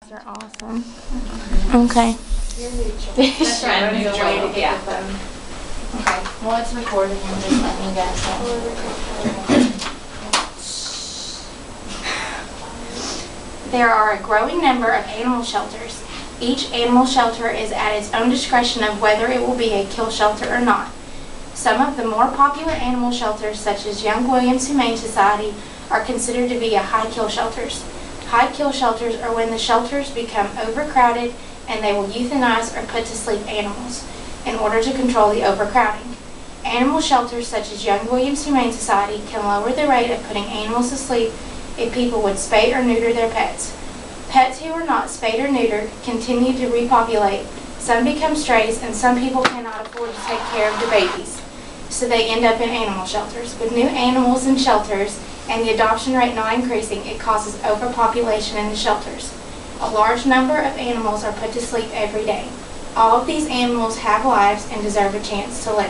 These are awesome. Okay. That's right. I need a way to get them. Okay. Well, it's recording. I'm just letting you guys know. There are a growing number of animal shelters. Each animal shelter is at its own discretion of whether it will be a kill shelter or not. Some of the more popular animal shelters, such as Young Williams Humane Society, are considered to be high kill shelters. High kill shelters are when the shelters become overcrowded and they will euthanize or put to sleep animals in order to control the overcrowding. Animal shelters such as Young Williams Humane Society can lower the rate of putting animals to sleep if people would spay or neuter their pets. Pets who are not spayed or neutered continue to repopulate. Some become strays and some people cannot afford to take care of the babies, so they end up in animal shelters. With new animals in shelters and the adoption rate not increasing, it causes overpopulation in the shelters. A large number of animals are put to sleep every day. All of these animals have lives and deserve a chance to live.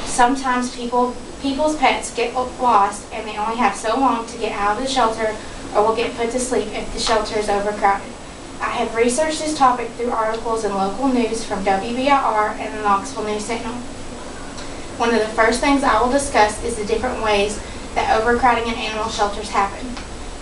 Sometimes people's pets get lost and they only have so long to get out of the shelter or will get put to sleep if the shelter is overcrowded. I have researched this topic through articles in local news from WBIR and the Knoxville News Sentinel. One of the first things I will discuss is the different ways that overcrowding in animal shelters happen.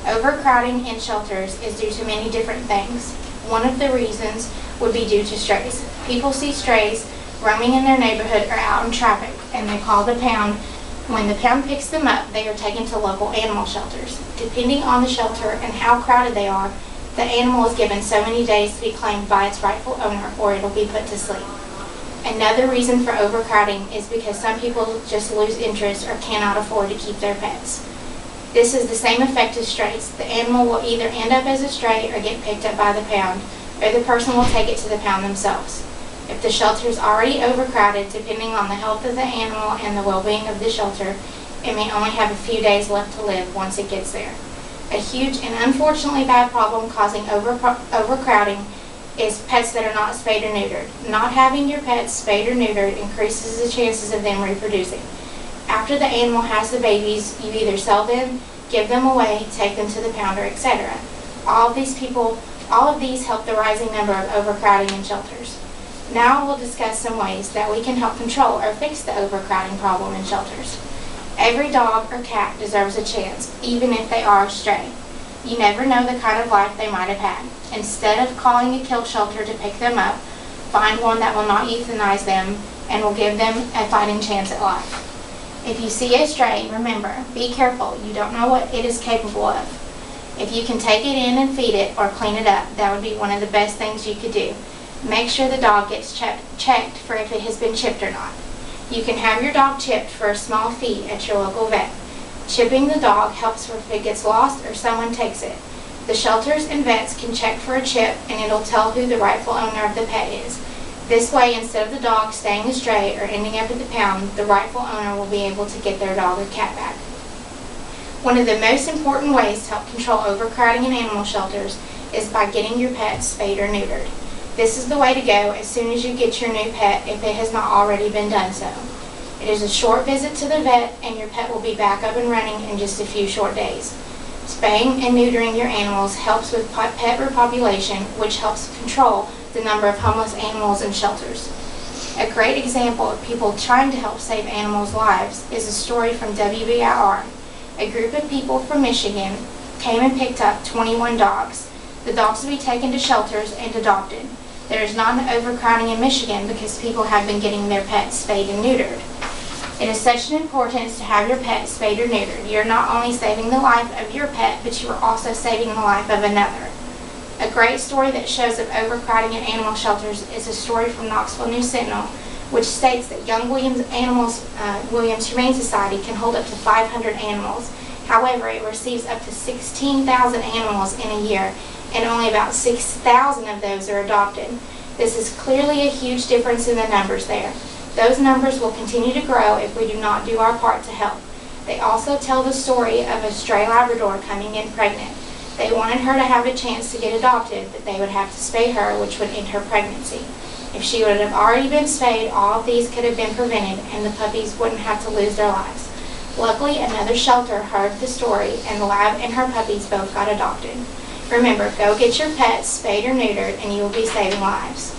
Overcrowding in shelters is due to many different things. One of the reasons would be due to strays. People see strays roaming in their neighborhood or out in traffic, and they call the pound. When the pound picks them up, they are taken to local animal shelters. Depending on the shelter and how crowded they are, the animal is given so many days to be claimed by its rightful owner, or it will be put to sleep. Another reason for overcrowding is because some people just lose interest or cannot afford to keep their pets. This is the same effect as strays. The animal will either end up as a stray or get picked up by the pound, or the person will take it to the pound themselves. If the shelter is already overcrowded, depending on the health of the animal and the well-being of the shelter, it may only have a few days left to live once it gets there. A huge and unfortunately bad problem causing overcrowding is pets that are not spayed or neutered. Not having your pets spayed or neutered increases the chances of them reproducing. After the animal has the babies, you either sell them, give them away, take them to the pounder, etc. All of these help the rising number of overcrowding in shelters. Now we'll discuss some ways that we can help control or fix the overcrowding problem in shelters. Every dog or cat deserves a chance, even if they are a stray. You never know the kind of life they might have had. Instead of calling a kill shelter to pick them up, find one that will not euthanize them and will give them a fighting chance at life. If you see a stray, remember, be careful. You don't know what it is capable of. If you can take it in and feed it or clean it up, that would be one of the best things you could do. Make sure the dog gets checked for if it has been chipped or not. You can have your dog chipped for a small fee at your local vet. Chipping the dog helps if it gets lost or someone takes it. The shelters and vets can check for a chip and it'll tell who the rightful owner of the pet is. This way, instead of the dog staying astray or ending up at the pound, the rightful owner will be able to get their dog or cat back. One of the most important ways to help control overcrowding in animal shelters is by getting your pet spayed or neutered. This is the way to go as soon as you get your new pet if it has not already been done so. It is a short visit to the vet and your pet will be back up and running in just a few short days. Spaying and neutering your animals helps with pet repopulation, which helps control the number of homeless animals in shelters. A great example of people trying to help save animals' lives is a story from WBIR. A group of people from Michigan came and picked up 21 dogs. The dogs will be taken to shelters and adopted. There is not an overcrowding in Michigan because people have been getting their pets spayed and neutered. It is such an importance to have your pet spayed or neutered. You're not only saving the life of your pet, but you are also saving the life of another. A great story that shows of overcrowding in animal shelters is a story from Knoxville News Sentinel, which states that Young Williams Humane Society can hold up to 500 animals. However, it receives up to 16,000 animals in a year, and only about 6,000 of those are adopted. This is clearly a huge difference in the numbers there. Those numbers will continue to grow if we do not do our part to help. They also tell the story of a stray Labrador coming in pregnant. They wanted her to have a chance to get adopted, but they would have to spay her, which would end her pregnancy. If she would have already been spayed, all of these could have been prevented and the puppies wouldn't have to lose their lives. Luckily, another shelter heard the story and the lab and her puppies both got adopted. Remember, go get your pets spayed or neutered and you will be saving lives.